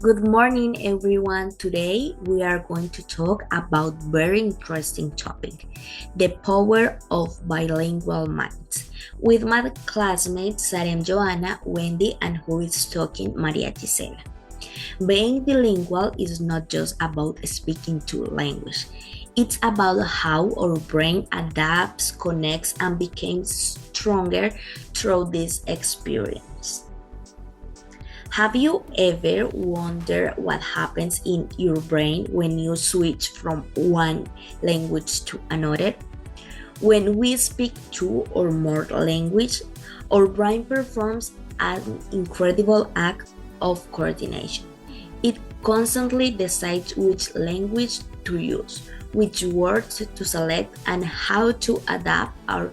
Good morning, everyone. Today we are going to talk about very interesting topic, the power of bilingual minds. With my classmates Sarem Joanna, Wendy, and who is talking Maria Gisela. Being bilingual is not just about speaking two languages. It's about how our brain adapts, connects, and becomes stronger through this experience. Have you ever wondered what happens in your brain when you switch from one language to another? When we speak two or more languages, our brain performs an incredible act of coordination. It constantly decides which language to use, which words to select, and how to adapt our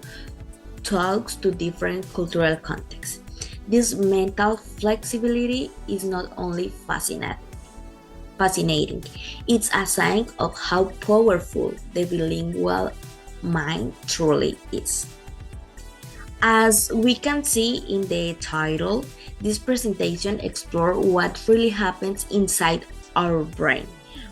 talks to different cultural contexts. This mental flexibility is not only fascinating, it's a sign of how powerful the bilingual mind truly is. As we can see in the title, this presentation explores what really happens inside our brain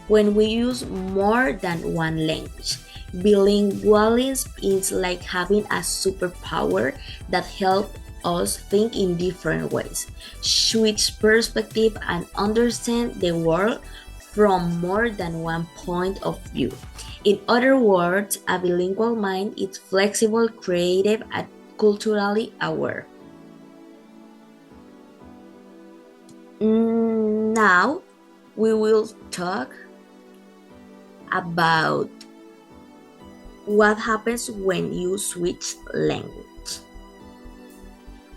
when we use more than one language. Bilingualism is like having a superpower that helps us think in different ways, switch perspective, and understand the world from more than one point of view. In other words, a bilingual mind is flexible, creative, and culturally aware. Now, we will talk about what happens when you switch language.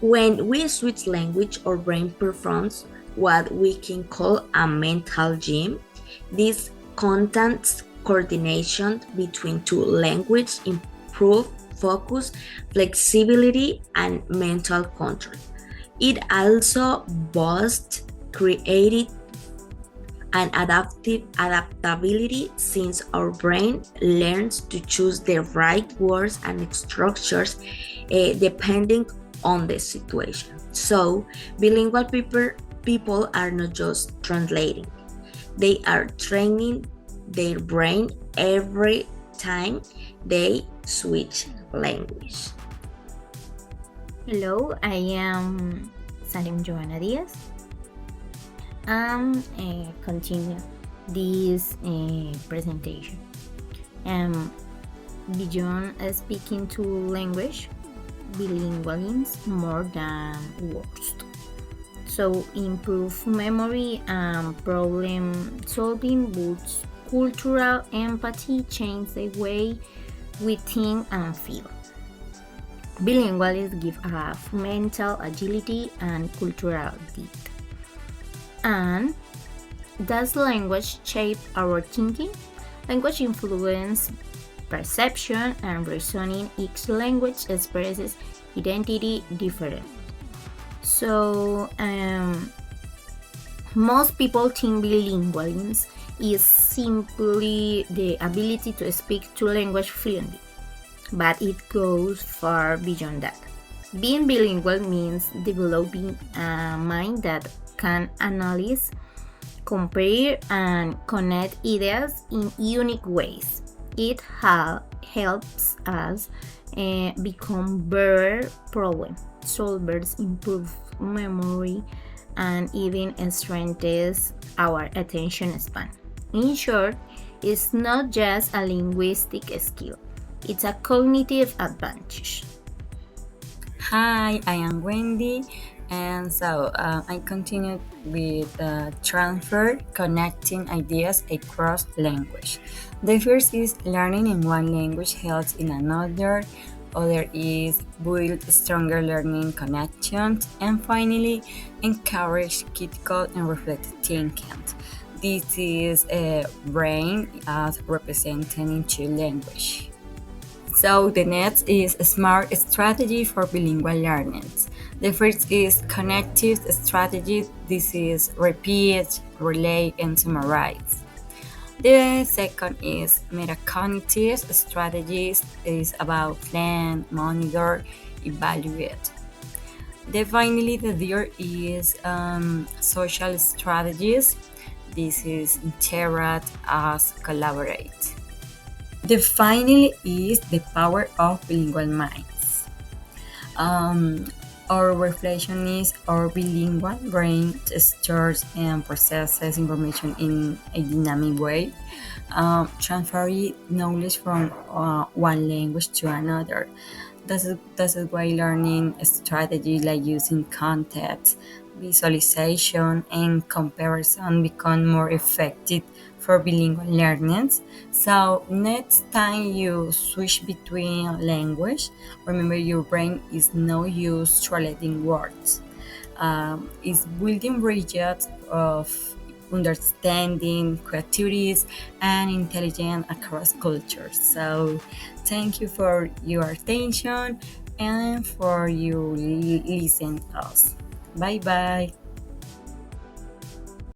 When we switch language, our brain performs what we can call a mental gym. This constant coordination between two languages improve focus, flexibility, and mental control. It also boosts creativity and adaptability since our brain learns to choose the right words and structures depending on the situation. So, bilingual people are not just translating, they are training their brain every time they switch language. Hello, I am Salim Joanna Diaz. Continue this presentation. Beyond speaking two language, bilingualism more than words. So improve memory and problem solving, boosts cultural empathy, change the way we think and feel. Bilingualists give us mental agility and cultural depth. And does language shape our thinking? Language influences perception and reasoning. Each language expresses identity differently. So, most people think bilingualism is simply the ability to speak two languages fluently, but it goes far beyond that. Being bilingual means developing a mind that can analyze, compare, and connect ideas in unique ways. It helps us become better problem solvers, improve memory, and even strengthens our attention span. In short, it's not just a linguistic skill, it's a cognitive advantage. Hi, I am Wendy, and I continued with transfer, connecting ideas across language. The first is learning in one language helps in another. Other is build stronger learning connections, and finally, encourage critical and reflective thinking. This is a brain as represented in two language. So the next is a smart strategy for bilingual learning. The first is connective strategy. This is repeat, relay, and summarize. The second is metacognitive strategies. Is about plan, monitor, evaluate. Finally, the third is social strategies. This is interact as collaborate. The final is the power of bilingual minds. Um, our reflection is our bilingual brain stores and processes information in a dynamic way, transferring knowledge from one language to another. That's why learning strategies like using context, visualization, and comparison become more effective for bilingual learners. So next time you switch between language, remember your brain is not used to relating words. It's building bridges of understanding, creativity, and intelligence across cultures. So, thank you for your attention and for you listen us. Bye bye.